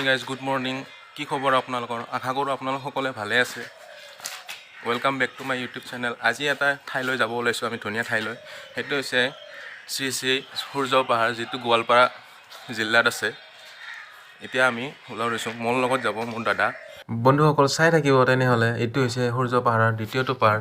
Guys good morning কি খবৰ আপোনালোকৰ আশা কৰোঁ আপোনালোক সকলে ভালে আছে welcome back to my YouTube channel আজি এটা ঠাইলৈ যাব ওলাইছোঁ আমি ধুনীয়া ঠাইলৈ সেইটো হৈছে শ্ৰী শ্ৰী সূৰ্য পাহাৰ যিটো গোৱালপাৰা জিলাত আছে এতিয়া আমি ওলাইছোঁ মোৰ লগত যাব মোৰ দাদা বন্ধুসকল চাই থাকিব তেনেহ'লে এইটো হৈছে সূৰ্য পাহাৰৰ দ্বিতীয়টো পাহাৰ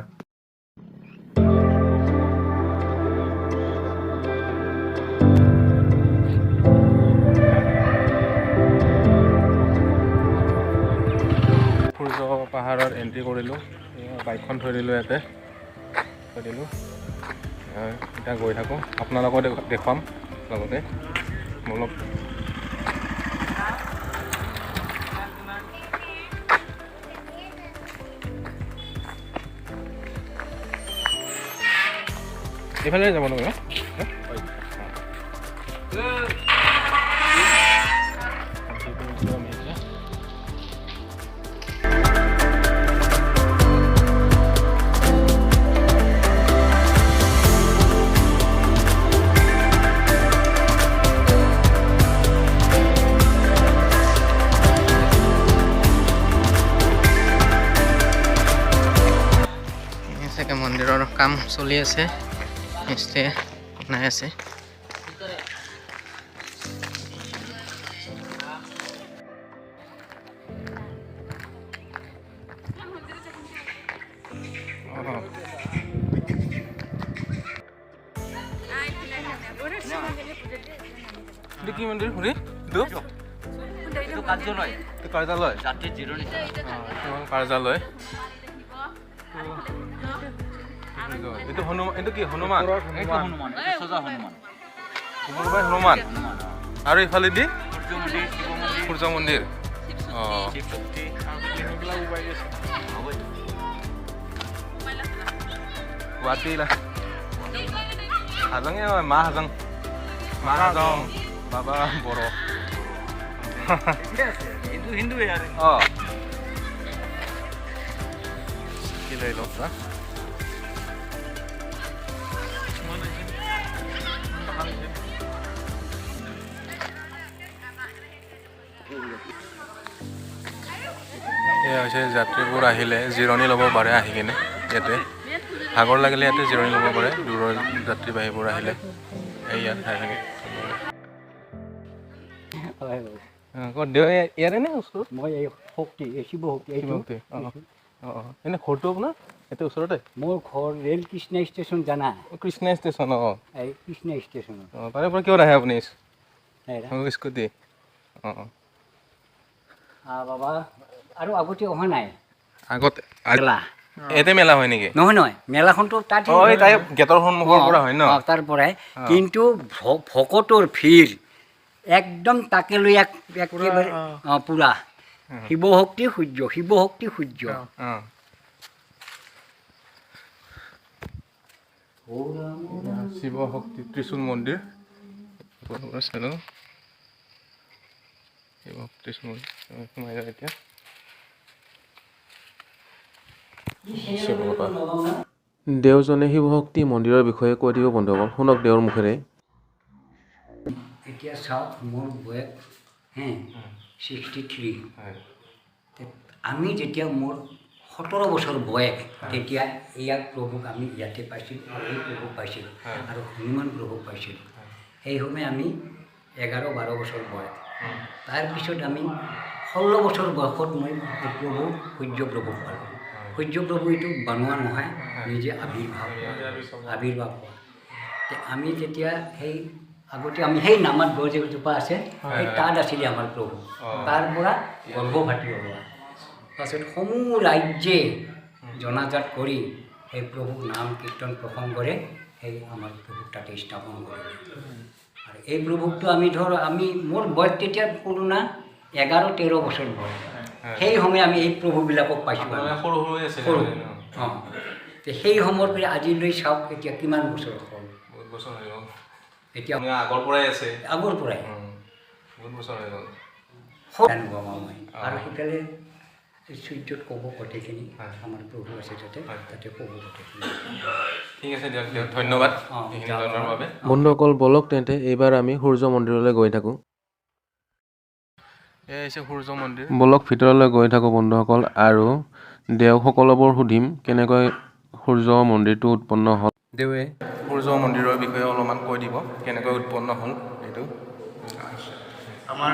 পাহাৰৰ এন্ট্ৰি কৰিলোঁ বাইকখন থৈ দিলোঁ ইয়াতে থৈ দিলোঁ এতিয়া গৈ থাকোঁ আপোনালোকক দেখুৱাম লগতে মোৰ লগত এইফালে যাব নহয় মন্দিৰৰ কাম চলি আছে মিস্ত্ৰী বনাই আছে কি মন্দিৰ ঘূৰি কাৰ্যালয় কাৰ্যালয় itu Hanuman itu কি Hanuman itu Hanuman itu soja Hanuman Hanuman আৰু ইফালে দি সূৰ্য মন্দিৰ গুৱাহাটীলা হাজং মা হাজং বাবা বড়ো হিন্দু কি লৈ লওঁ এয়া হৈছে যাত্ৰীবোৰ আহিলে জিৰণি ল'ব পাৰে আহি কিনে ইয়াতে ভাগৰ লাগিলে ইয়াতে জিৰণি ল'ব পাৰে দূৰৰ যাত্ৰীবাহীবোৰ আহিলে ইয়াত ঠাই থাকে ইয়াৰে নে ওচৰত মই এই শক্তি শিৱ শক্তি এনে ঘৰটো আপোনাৰ এতিয়া ওচৰতে মোৰ ঘৰ ৰেল কৃষ্ণা ষ্টেচন জানা কৃষ্ণা ষ্টেচন এই কৃষ্ণা ষ্টেচন তাৰে পৰা কিয় নাহে আপুনি স্কুটি বাবা আৰু আগতে অহা নাই আগতে এতে মেলা হয় নেকি নহয় মেলাখনতো তাত গেটৰ সন্মুখৰ পৰা হয় ন তাৰ পৰাই কিন্তু ভকতৰ ভিৰ একদম তাকে লৈ একেবাৰে পুৰা শিৱ শক্তি সূৰ্য শিৱ শক্তি ত্ৰিশূল মন্দিৰ সোমাই যায় এতিয়া দেওজনে শিৱ শক্তি মন্দিৰৰ বিষয়ে কৈ দিব বন্ধুসকল শুনক দেওৰ মুখেৰে এতিয়া চাওক মোৰ বয়স 63 আমি যেতিয়া মোৰ 17 বছৰ বয়স তেতিয়া ইয়াক প্ৰভুক আমি ইয়াতে পাইছিলোঁ এই প্ৰভুক পাইছিলোঁ আৰু হনুমান প্ৰভুক পাইছিলোঁ সেই সময় আমি 11-12 বছৰ বয়স তাৰপিছত আমি 16 বছৰ বয়সত মই প্ৰভু সূৰ্য প্ৰভুক পালোঁ সূৰ্য প্ৰভু এইটো বনোৱা নহয় নিজে আবিৰ্ভাৱ হোৱা আমি যেতিয়া সেই আগতে আমি সেই নামত গছ এজোপা আছে সেই তাত আছিলে আমাৰ প্ৰভু তাৰ পৰা গৰ্ভপাতি হোৱা তাৰপিছত সমূহ ৰাজ্যে জনাজাত কৰি সেই প্ৰভুক নাম কীৰ্তন প্ৰসংগৰে সেই আমাৰ প্ৰভুক তাতে স্থাপন কৰিলে আৰু এই প্ৰভুকটো আমি মোৰ বয়স তেতিয়া পুৰণা 11-13 বছৰ বয়স সেই সময় আমি এই প্ৰভুবিলাকক পাইছোঁ সৰু সেই সময়ৰ পৰা আজিলৈ চাওক এতিয়া কিমান বছৰ হ'ল এতিয়া আগৰ পৰাই আছে আগৰ পৰাই বহুত বছৰ হৈ গ'ল আৰু সেইফালে সূৰ্যত ক'ব গোটেইখিনি আমাৰ প্ৰভু আছে তাতে ক'ব গোটেইখিনি ঠিক আছে দিয়ক ধন্যবাদ বন্ধুসকল বলক তেন্তে এইবাৰ আমি সূৰ্য মন্দিৰলৈ গৈ থাকোঁ এয়া হৈছে সূৰ্য মন্দিৰ। বলক ভিতৰলৈ গৈ থাকোঁ বন্ধুসকল আৰু দেও সকলোবোৰ সুধিম কেনেকৈ সূৰ্য মন্দিৰটো উৎপন্ন হ'ল। দেৱে সূৰ্য মন্দিৰৰ বিষয়ে অলপমান কৈ দিব কেনেকৈ উৎপন্ন হ'ল এইটো। আমাৰ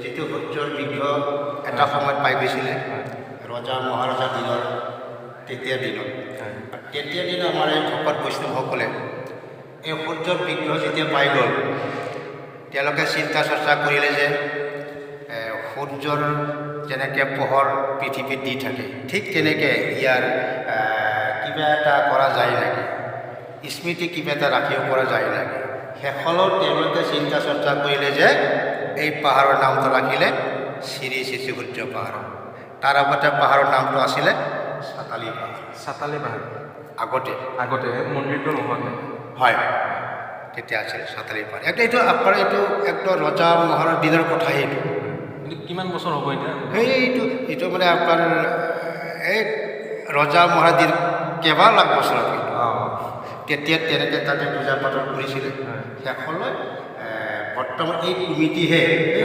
যিটো সূৰ্যৰ বিগ্ৰহ এটা সময়ত পাই গৈছিলে ৰজা মহাৰজা দিনৰ তেতিয়া দিনত আমাৰ এই ভকত বৈষ্ণৱসকলে এই সূৰ্যৰ বিগ্ৰহ যেতিয়া পাই গ'ল তেওঁলোকে চিন্তা চৰ্চা কৰিলে যে সূৰ্যৰ যেনেকৈ পোহৰ পৃথিৱীত দি থাকে ঠিক তেনেকৈ ইয়াৰ কিবা এটা কৰা যায় নেকি, স্মৃতি কিবা এটা ৰাখিব পৰা যায় নেকি। শেষলৈ তেওঁলোকে চিন্তা চৰ্চা কৰিলে যে এই পাহাৰৰ নামটো ৰাখিলে শ্ৰী শ্ৰী সূৰ্য পাহাৰ। তাৰ আগতে পাহাৰৰ নামটো আছিলে চাতালী পাহাৰ। চাতালী পাহাৰ আগতে মন্দিৰটো নোহোৱাকৈ হয় তেতিয়া আছিল চাতালী পাহাৰ। এইটো আপোনাৰ এইটো একদম ৰজা মহাৰাজাৰ দিনৰ কথাই এইটো। কিমান বছৰ হ'ব এতিয়া? এইটো মানে আপোনাৰ এই ৰজা মহাৰাজৰ কেইবা লাখ বছৰ তেতিয়া তেনেকৈ তাতে পূজা পাতল কৰিছিলে। শেষলৈ বৰ্তমান এই কমিটিহে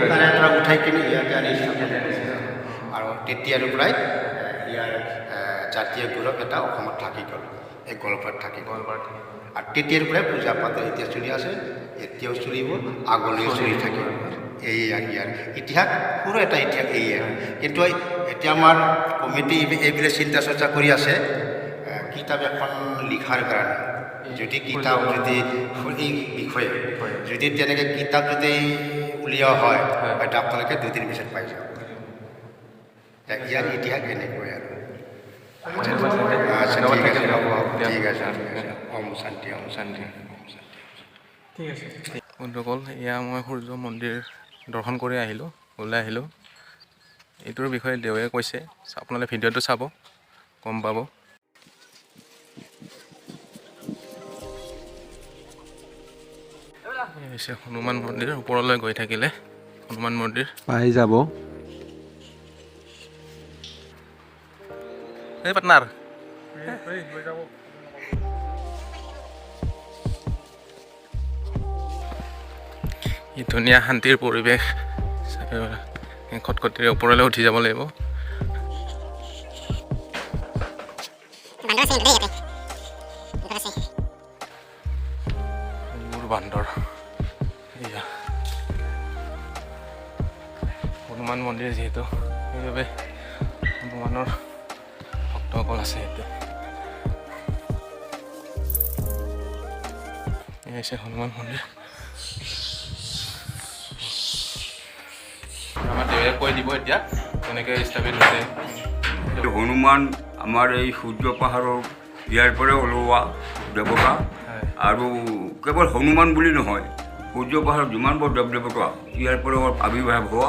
তাৰে পৰা উঠাই কিনে ইয়াতে আনি আৰু তেতিয়াৰ পৰাই ইয়াৰ জাতীয় গৌৰৱ এটা অসমত থাকি গ'ল, এই গোৱালপাৰাত থাকি গ'ল। আৰু তেতিয়াৰ পৰাই পূজা পাতল এতিয়া চলি আছে, এতিয়াও চলিব, আগলৈ চলি থাকিব। এই ইয়াৰ ইতিহাস সৰু এটা ইতিহাস এইয়া। কিন্তু এতিয়া আমাৰ কমিটি এইবিলাক চিন্তা চৰ্চা কৰি আছে কিতাপ এখন লিখাৰ কাৰণে। যদি কিতাপ যদি এই বিষয়ে যদি তেনেকৈ কিতাপ যদি উলিওৱা হয় হয়তো আপোনালোকে 2-3 পিছত পাই যাব। ইয়াৰ ইতিহাস এনেকৈ আৰু আচ্ছা ঠিক আছে হ'ব ঠিক আছে ওম শান্তি ওম শান্তি ঠিক আছে। বন্ধুসকল এয়া মই সূৰ্য মন্দিৰ দৰ্শন কৰি আহিলোঁ, ওলাই আহিলোঁ। এইটোৰ বিষয়ে দেৱে কৈছে, আপোনালোকে ভিডিঅ'টো চাব গম পাব। হৈছে হনুমান মন্দিৰ। ওপৰলৈ গৈ থাকিলে হনুমান মন্দিৰ পাই যাব। এই পাৰ্টনাৰ ই ধুনীয়া শান্তিৰ পৰিৱেশ। খটখটিৰে ওপৰলৈ উঠি যাব লাগিব। বান্দৰ এয়া হনুমান মন্দিৰ যিহেতু সেইবাবে হনুমানৰ ভক্তসকল আছে ইয়াতে। এয়া হৈছে হনুমান মন্দিৰ। আমাৰ দেৱে কৈ দিব এতিয়া কেনেকৈ স্থাপিত হৈছে। হনুমান আমাৰ এই সূৰ্য পাহাৰৰ ইয়াৰ পৰাই ওলোৱা দেৱতা। আৰু কেৱল হনুমান বুলি নহয়, সূৰ্য পাহাৰৰ যিমানবোৰ দেৱ দেৱতা ইয়াৰ পৰা আৱিৰ্ভাৱ হোৱা।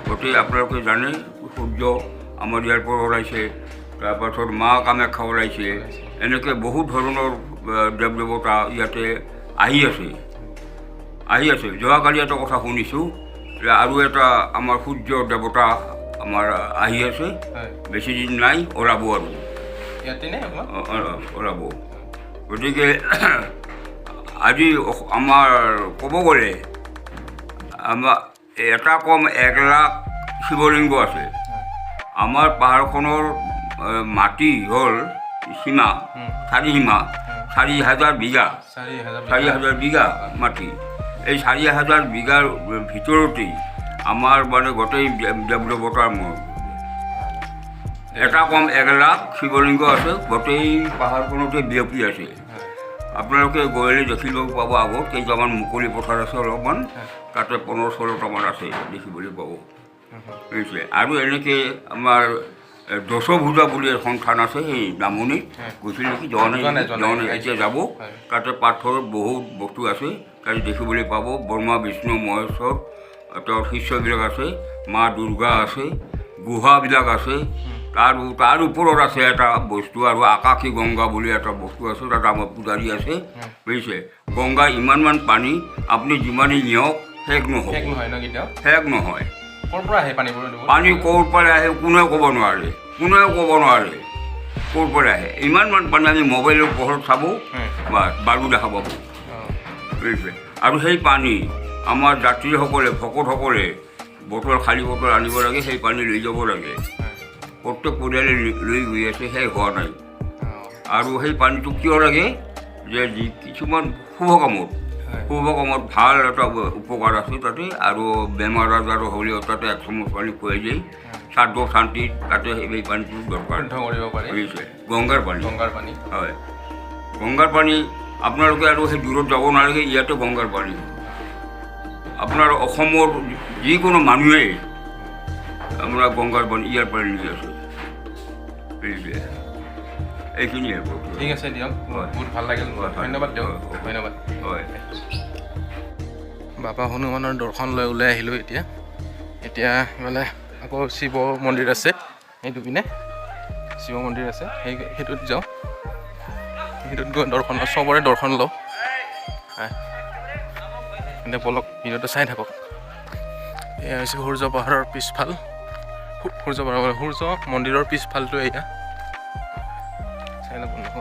গতিকে আপোনালোকে জানে সূৰ্য আমাৰ ইয়াৰ পৰা ওলাইছে, তাৰপাছত মা কামাখ্যা ওলাইছে, এনেকৈ বহুত ধৰণৰ দেৱ দেৱতা ইয়াতে আহি আছে। যোৱাকালি এটা কথা শুনিছোঁ যে আৰু এটা আমাৰ সূৰ্য দেৱতা আমাৰ আহি আছে, বেছি দিন নাই, ওলাব আৰু ওলাব। গতিকে আজি আমাৰ ক'ব গ'লে আমাৰ এটা কম 1 লাখ শিৱলিংগ আছে। আমাৰ পাহাৰখনৰ মাটি হ'ল সীমা 4,000 বিঘা, 4,000 বিঘা মাটি। এই 4,000 বিঘাৰ ভিতৰতেই আমাৰ মানে গোটেই দেৱ দেৱতাৰ এটা কম 1 লাখ শিৱলিংগ আছে, গোটেই পাহাৰখনতে বিয়পি আছে। আপোনালোকে গ'লে দেখিবলৈ পাব। আগত কেইটামান মুকলি পথাৰ আছে অলপমান, তাতে 15-16টামান আছে দেখিবলৈ পাব বুজিছে। আৰু এনেকৈ আমাৰ দশভূজা বুলি এখন থান আছে, সেই নামনিত গৈছিল নেকি, যোৱা নাই, এতিয়া যাব। তাতে পাথৰৰ বহুত বস্তু আছে, তাতে দেখিবলৈ পাব। ব্ৰহ্মা বিষ্ণু মহেশ্বৰ তেওঁৰ শিষ্যবিলাক আছে, মা দুৰ্গা আছে, গুহাবিলাক আছে। তাৰ ওপৰত আছে এটা বস্তু আৰু আকাশী গংগা বুলি এটা বস্তু আছে, তাত আমাৰ পূজাৰী আছে বুজিছে। গংগা ইমানমান পানী আপুনি যিমানেই নিয়ক শেষ নহয়। পানী ক'ৰ পৰা আহে কোনেও ক'ব নোৱাৰে, ক'ৰ পৰা আহে। ইমানমান পানী আমি মোবাইলৰ পোহৰত চাব বা বাৰো দেখা পাব বুজিছে। আৰু সেই পানী আমাৰ যাত্ৰীসকলে ভকতসকলে বটল খালী বটল আনিব লাগে, সেই পানী লৈ যাব লাগে। প্ৰত্যেক পৰিয়ালে লৈ গৈ আছে, সেই হোৱা নাই। আৰু সেই পানীটো কিয় লাগে যে কিছুমান শুভ কামত ভাল এটা উপকাৰ আছে তাতে। আৰু বেমাৰ আজাৰ হ'লেও তাতে 1 চামুচ পানী খুৱাই যায়। শ্ৰাদ্ধ শান্তিত তাতে সেই পানীটো দৰকাৰ কৰিব পাৰি। গংগাৰ পানী হয়, গংগাৰ পানী। আপোনালোকে আৰু সেই দূৰত যাব নালাগে, ইয়াতে গংগাৰ পানী। আপোনাৰ অসমৰ যিকোনো মানুহে আপোনাৰ গংগাৰ পানী ইয়াৰ পানী লৈ আছে। এইখিনিয়ে। ঠিক আছে দিয়ক, বহুত ভাল লাগিল। ধন্যবাদ দিয়ক, ধন্যবাদ। হয়, বাবা হনুমানৰ দৰ্শন লৈ ওলাই আহিলোঁ। এতিয়া মানে আকৌ শিৱ মন্দিৰ আছে, সেইটো পিনে শিৱ মন্দিৰ আছে, সেইটোত যাওঁ। সেইটোত গৈ চবৰে দৰ্শন লওঁ। এনে বলক ভিডিঅ'টো চাই থাকক। এয়া হৈছে সূৰ্য পাহাৰৰ পিছফাল, সূৰ্য মন্দিৰৰ পিছফালটো এয়া চাই লওক বন্ধু।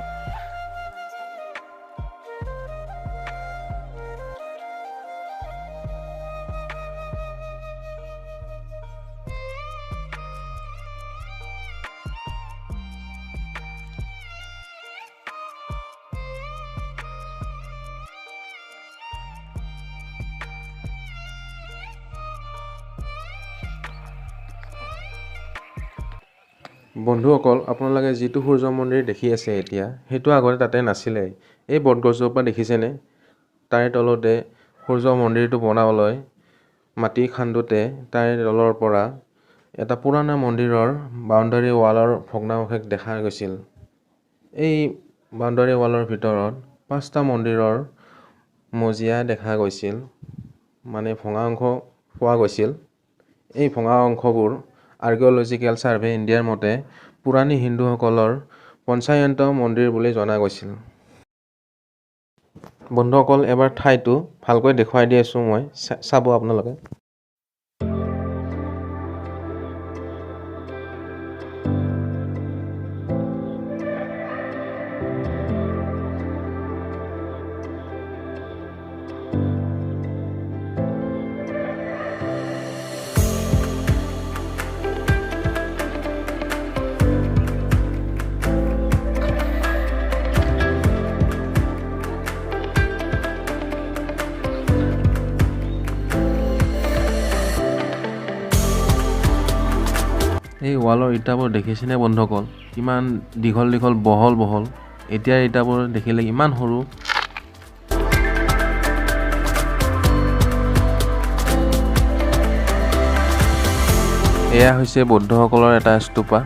বন্ধুসকল, আপোনালোকে যিটো সূৰ্য মন্দিৰ দেখি আছে এতিয়া, সেইটো আগতে তাতে নাছিলে। এই বটগছজোপা দেখিছেনে? তাৰে তলতে সূৰ্য মন্দিৰটো বনাবলৈ মাটি খান্দোতে তাৰে তলৰ পৰা এটা পুৰণা মন্দিৰৰ বাউণ্ডাৰী ৱালৰ ভগ্নাৱশেষ দেখা গৈছিল। এই বাউণ্ডাৰী ৱালৰ ভিতৰত 5টা মন্দিৰৰ মজিয়া দেখা গৈছিল, মানে ভঙা অংশ পোৱা গৈছিল। এই ভঙা অংশবোৰ আৰ্কিঅলজিকেল ছাৰ্ভে ইণ্ডিয়াৰ মতে পুৰণি হিন্দুসকলৰ পঞ্চায়ন্ত মন্দিৰ বুলি জনা গৈছিল। বন্ধুসকল, এবাৰ ঠাইটো ভালকৈ দেখুৱাই দি আছোঁ মই, চাব আপোনালোকে। এই ৱালৰ ইটাবোৰ দেখিছেনে বন্ধুসকল? কিমান দীঘল দীঘল, বহল বহল। এতিয়া ইটাবোৰ দেখিলে ইমান সৰু। এয়া হৈছে বৌদ্ধসকলৰ এটা স্তূপা।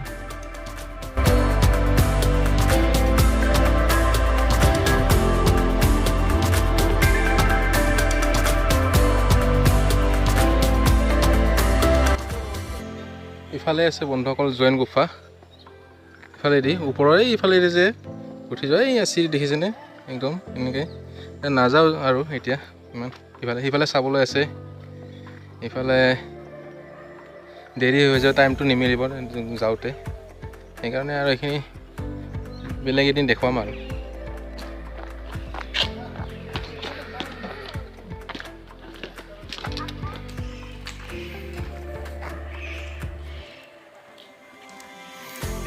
ইফালে আছে বন্ধুসকল জৈন গুফা। ইফালেদি ওপৰৰ ইফালেদি যে উঠি যোৱা এই চিৰি দেখিছেনে? একদম এনেকৈ নাযাওঁ আৰু এতিয়া ইমান। সিফালে চাবলৈ আছে। ইফালে দেৰি হৈ যায়, টাইমটো নিমিলিব যাওঁতে। সেইকাৰণে আৰু এইখিনি বেলেগ এদিন দেখুৱাম আৰু।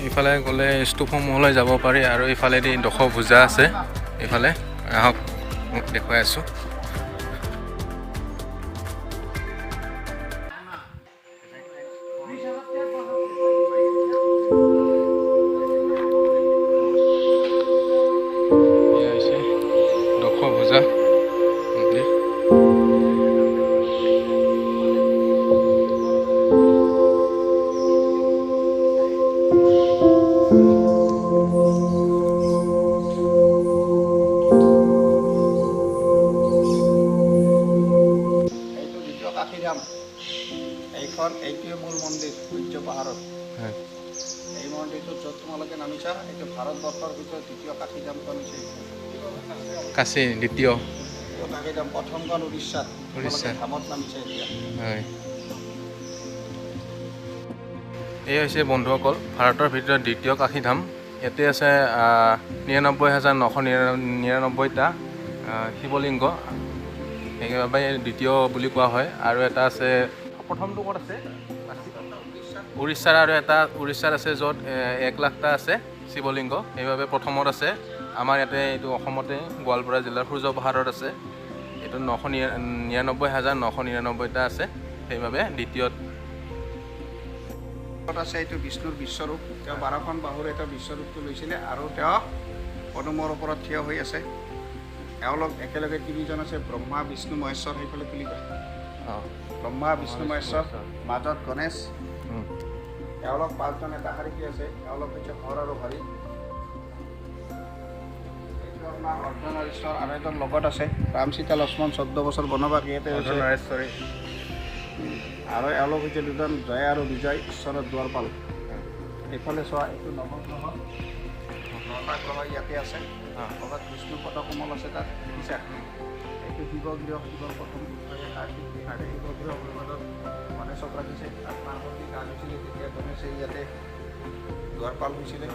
ইফালে গ'লে স্তূপসমূহলৈ যাব পাৰি আৰু ইফালেদি দশভুজা আছে। ইফালে আহক দেখুৱাই আছোঁ। এয়া হৈছে দশভুজা মন্দিৰ। এইটোৱে মূল মন্দিৰ সূৰ্য পাহাৰত। এই মন্দিৰটো য'ত তোমালোকে নামিছা, এইটো ভাৰতবৰ্ষৰ ভিতৰত দ্বিতীয় কাশীধামটো হৈছে। কাশী দ্বিতীয় কাশীধাম প্ৰথমখন উৰিষ্যাত। ধামত নামিছে এতিয়া। হয়, এই হৈছে বন্ধুসকল ভাৰতৰ ভিতৰত দ্বিতীয় কাশীধাম। ইয়াতে আছে 99,999টা শিৱলিংগ, সেইবাবে দ্বিতীয় বুলি কোৱা হয়। আৰু এটা আছে প্ৰথমটো ক'ত আছে উৰিষ্যাৰ আৰু এটা উৰিষ্যাত আছে য'ত 1 লাখটা আছে শিৱলিংগ সেইবাবে প্ৰথমত আছে আমাৰ ইয়াতে এইটো অসমতে গোৱালপাৰা জিলাৰ সূৰ্য পাহাৰত আছে এইটো 999,999টা আছে সেইবাবে দ্বিতীয়ত আছে এইটো বিষ্ণুৰ বিশ্বৰূপ তেওঁ 12খন বাহুৰ এটা বিশ্বৰূপটো লৈছিলে আৰু তেওঁ পদুমৰ ওপৰত থিয় হৈ আছে এওঁলোক একেলগে তিনিজন আছে ব্ৰহ্মা বিষ্ণু মহেশ্বৰ সেইফালে তুলি কয় ব্ৰহ্মা বিষ্ণু মহেশ্বৰ মাজত গণেশ এওঁলোক 5জন এটা শাৰীকি আছে এওঁলোক হৈছে হৰ আৰু হৰি এইটো আপোনাৰ অৰ্ধনাৰীশ্বৰ আৰু এজন লগত আছে ৰাম সীতা লক্ষ্মণ 14 বছৰ বনবাস ইয়াতে হৈছে আৰু এওঁলোক হৈছে দুজন জয় আৰু বিজয় ঈশ্বৰৰ দুৱাৰপাল এইফালে চোৱা এইটো নৱগ্ৰহ 9টা গ্ৰহ ইয়াতে আছে লগত বিষ্ণু পদকমল আছে তাত দেখিছা এইটো শিৱগৃহ শিৱৰ প্ৰথম শিৱগৃহ ভগৱানৰ গণেশক ৰাখিছে তাত পাৰ্বতী গা হৈছিলে তেতিয়া গণেশে ইয়াতে দুৱাৰপাল হৈছিলে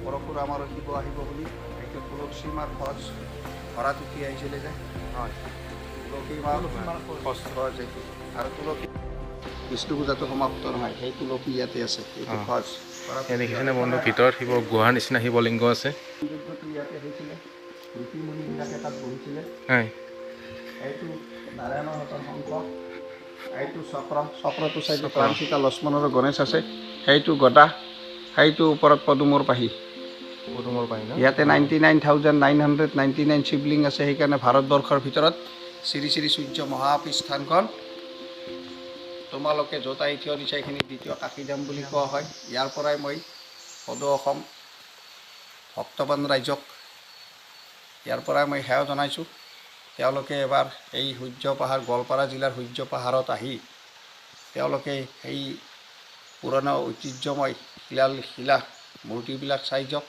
পৰশুৰাম আৰু শিৱ আহিব বুলি এইটো তুলসী মাৰ খৰচ ভৰাত উঠি আহিছিলে যে তুলসী মাৰ বস্ত্ৰ যিটো আৰু তুলসী বিষ্ণু পূজাটো সমাপ্ত নহয় সেই তুলসী ইয়াতে আছে এইটো খৰচ দেখিছেনে বন্ধু ভিতৰত শিৱ গুহাৰ নিচিনা শিৱলিংগ আছে যুদ্ধটো ইয়াতে হৈছিলে ঋষি মুনিবিলাকে তাত বহিছিলে এইটো নাৰায়ণৰ হাতৰ শংখ এইটো চক্ৰটো চাইডে ৰাম সীতা লক্ষ্মণ আৰু গণেশ আছে সেইটো গদা সেইটো ওপৰত পদুমৰ পাহি ইয়াতে 99,999 শিৱলিংগ আছে সেইকাৰণে ভাৰতবৰ্ষৰ ভিতৰত শ্ৰী শ্ৰী সূৰ্য মহাপীষ্ঠানখন তোমালোকে য'ত আহি থিয় দিছা এইখিনি দ্বিতীয় কাশীধাম বুলি কোৱা হয় ইয়াৰ পৰাই মই সদৌ অসম ভক্তবান ৰাইজক ইয়াৰ পৰাই মই সেৱা জনাইছোঁ তেওঁলোকে এবাৰ এই সূৰ্য পাহাৰ গোৱালপাৰা জিলাৰ সূৰ্য পাহাৰত আহি তেওঁলোকে সেই পুৰণা ঐতিহ্যময় শিলা মূৰ্তিবিলাক চাই যাওক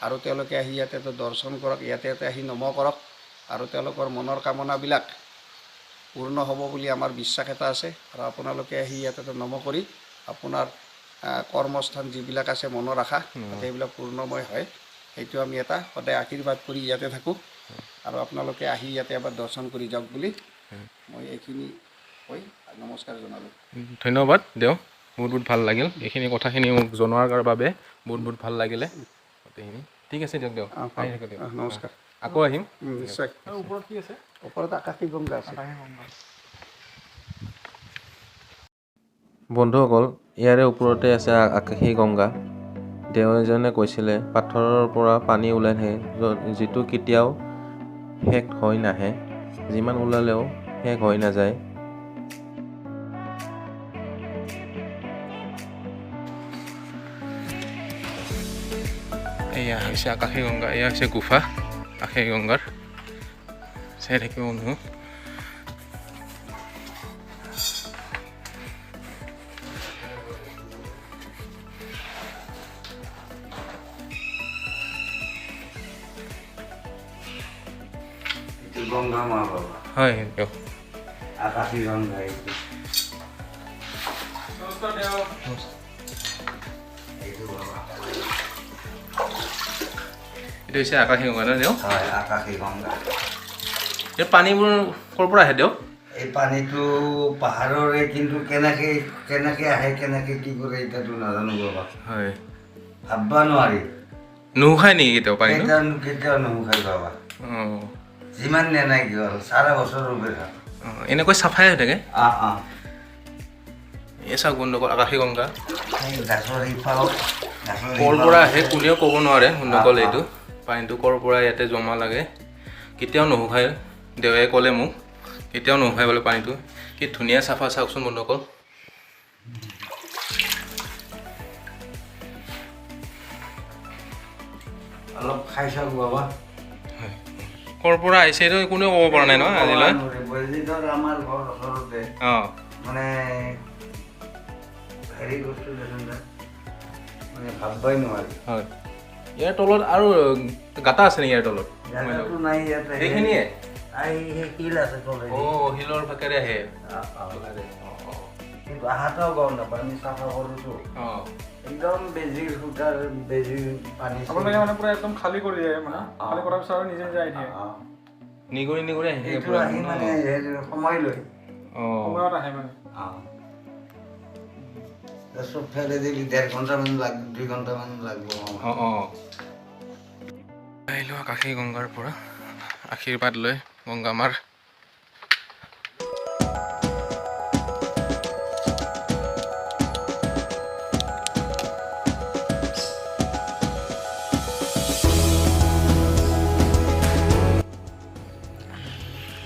আৰু তেওঁলোকে আহি ইয়াতে দৰ্শন কৰক ইয়াতে আহি নম কৰক আৰু তেওঁলোকৰ মনৰ কামনাবিলাক পূৰ্ণ হ'ব বুলি আমাৰ বিশ্বাস এটা আছে আৰু আপোনালোকে আহি ইয়াতে নম কৰি আপোনাৰ কৰ্মস্থান যিবিলাক আছে মনৰ আশা সেইবিলাক পূৰ্ণময় হয় সেইটো আমি এটা সদায় আশীৰ্বাদ কৰি ইয়াতে থাকোঁ আৰু আপোনালোকে আহি ইয়াতে এবাৰ দৰ্শন কৰি যাওক বুলি মই এইখিনি কৈ নমস্কাৰ জনালোঁ ধন্যবাদ দিয়ক বহুত ভাল লাগিল এইখিনি কথাখিনি মোক জনোৱাৰ বাবে বহুত ভাল লাগিলে গোটেইখিনি ঠিক আছে দিয়ক নমস্কাৰ আকৌ আহিম নিশ্চয় ওপৰত কি আছে ওপৰত আকাশী গংগা আছে বন্ধুসকল ইয়াৰে ওপৰতে আছে আকাশী গংগা তেওঁ এজনে কৈছিলে পাথৰৰ পৰা পানী ওলাই থাকে যিটো কেতিয়াও শেষ হৈ নাহে যিমান ওলালেও শেষ হৈ নাযায় এয়া হৈছে আকাশী গংগা এয়া হৈছে গুফা আকাশী গংগাৰ চাই থাকিব বন্ধু গংগা মা বাবা হয় দিয়ক আকাশী গংগা এইটো হৈছে আকাশী গংগা ন দিয়ক হয় আকাশী গংগা এই পানীবোৰ ক'ৰ পৰা আহে দিয়ক এই পানীটো পাহাৰৰে কিন্তু কেনেকৈ আহে কেনেকৈ কি কৰে এতিয়াতো নাজানো বাবা হয় ভাবিব নোৱাৰি নুশুকাই নেকি কেতিয়াও পানীটো কেতিয়াও নুশুকাই বাবা অঁ যিমান নেনাই কিয় আৰু 4 বছৰৰ ৰূপে এনেকৈ চাফাই হৈ থাকে অঁ এই চাওক বন্ধুসকল আকাশী গংগা গাছৰ ইফালত ক'ৰ পৰা আহে কোনেও ক'ব নোৱাৰে বন্ধুসকল এইটো পানীটো ক'ৰ পৰা ইয়াতে জমা লাগে কেতিয়াও নুশুকায় দেৱে ক'লে মোক কেতিয়াও নুশুকাই বোলে পানীটো কি ধুনীয়া চাফা চাওকচোন বন্ধুসকল অলপ খাই চাওক বাবা ক'ৰ পৰা আহিছে এইটো কোনেও ক'ব পৰা নাই ন আজিলৈ আমাৰ ঘৰ ওচৰতে অঁ মানে হেৰি বস্তু মানে ভাববাই নোৱাৰি হয় ইয়াৰ তলত আৰু গাঁতা আছে নেকি ইয়াৰ তলত জাগাটো নাই ইয়াতে সেইখিনিয়ে শিল আছে তলে অঁ শিলৰ ফাকেৰে আহে কিন্তু আহাতেও গম নাপায় আমি চাফা কৰোঁতো অঁ একদম বেজিৰ সূতাৰ বেজিৰ পানী আপোনালোকে মানে পুৰা একদম খালী কৰি দিয়ে মানে খালী কৰাৰ পিছত আৰু নিজে নিজে আহি থাকে নিগৰি আহি থাকে এইটো আহি মানে সময় লৈ অঁ সময়ত আহে মানে চব ফেলে দিলি 1.5 ঘণ্টামান 2 ঘণ্টামান লাগব অঁ আহিলোঁ আকাশী গংগাৰ পৰা আশীৰ্বাদ লৈ গংগা মাৰ।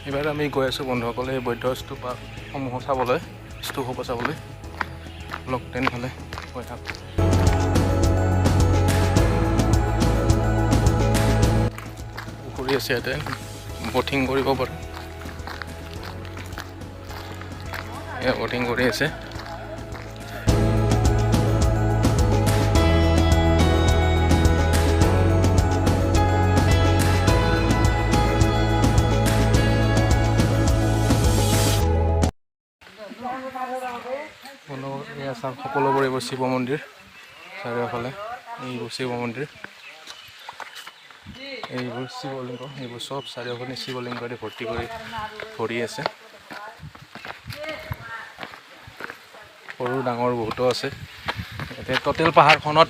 এইবাৰ আমি গৈ আছোঁ বন্ধুসকলে এই বৌদ্ধ স্তূপসমূহ চাবলৈ, স্তূপসমূহ চাবলৈ। লগ তেনেহ'লে গৈ থাক। পুখুৰী আছে ইয়াতে, ব'টিং কৰিব পাৰোঁ। এয়া ব'টিং কৰি আছে। এয়া চাওক সকলোবোৰ এইবোৰ শিৱ মন্দিৰ, চাৰিওফালে এইবোৰ শিৱ মন্দিৰ, এইবোৰ শিৱলিংগ, এইবোৰ চব চাৰিওফালে শিৱলিংগৰে ভৰি আছে। সৰু ডাঙৰ বহুতো আছে। এতিয়া টোটেল পাহাৰখনত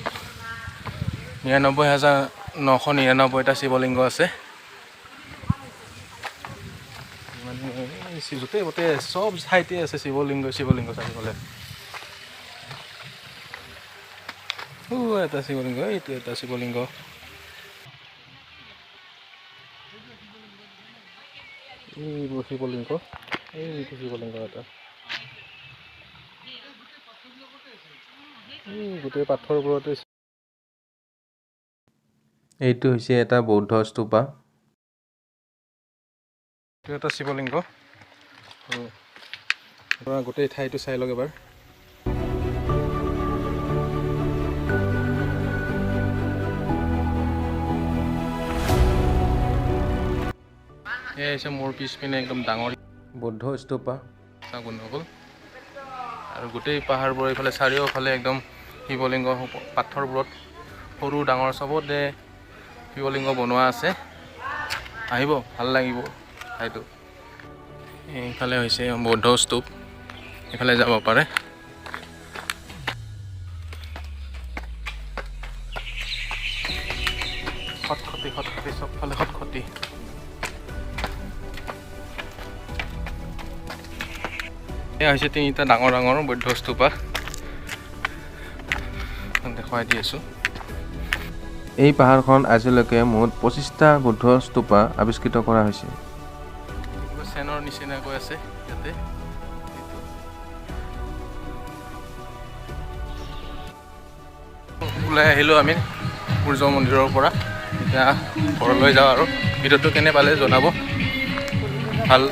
99,999টা শিৱলিংগ আছে। মানে গোটেই চব ঠাইতে আছে শিৱলিংগ চাৰিওফালে। এটা শিৱলিংগ, এইটো এটা শিৱলিংগ। এইবোৰ শিৱলিংগ, এইটো শিৱলিংগ এটা। গোটেই পাথৰবোৰতে। এইটো হৈছে এটা বৌদ্ধ স্তূপা। এইটো এটা শিৱলিংগ। গোটেই ঠাইটো চাই লওক এবাৰ। এয়া হৈছে মোৰ পিছপিনে একদম ডাঙৰ বৌদ্ধ স্তূপা চাওক বন্ধুসকল। আৰু গোটেই পাহাৰবোৰ এইফালে চাৰিওফালে একদম শিৱলিংগ, পাথৰবোৰত সৰু ডাঙৰ চবতে শিৱলিংগ বনোৱা আছে। আহিব, ভাল লাগিব ঠাইটো। এইফালে হৈছে বৌদ্ধ স্তূপ, এইফালে যাব পাৰে। খটখটি চবফালে খটখটি। এয়া হৈছে 3টা ডাঙৰ ডাঙৰ বৌদ্ধ স্তূপা, দেখুৱাই দি আছোঁ। এই পাহাৰখন আজিলৈকে মুঠ 25টা বৌদ্ধ স্তূপা আৱিষ্কৃত কৰা হৈছে। চেনৰ নিচিনাকৈ আছে ইয়াতে। ওলাই আহিলোঁ আমি সূৰ্য মন্দিৰৰ পৰা। এতিয়া ঘৰলৈ যাওঁ আৰু। ভিডিঅ'টো কেনে পালে জনাব, ভাল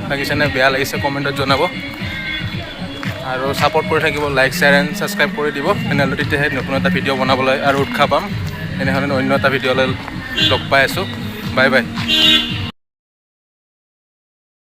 লাগিছেনে বেয়া লাগিছে কমেণ্টত জনাব। আৰু ছাপোৰ্ট কৰি থাকিব, লাইক শ্বেয়াৰ এণ্ড ছাবস্ক্ৰাইব কৰি দিব তেনেহ'লে, তেতিয়াহে নতুন এটা ভিডিঅ' বনাবলৈ আৰু উৎসাহ পাম। এনেধৰণে অন্য এটা ভিডিঅ'লৈ লগ পাই আছোঁ। Bye bye.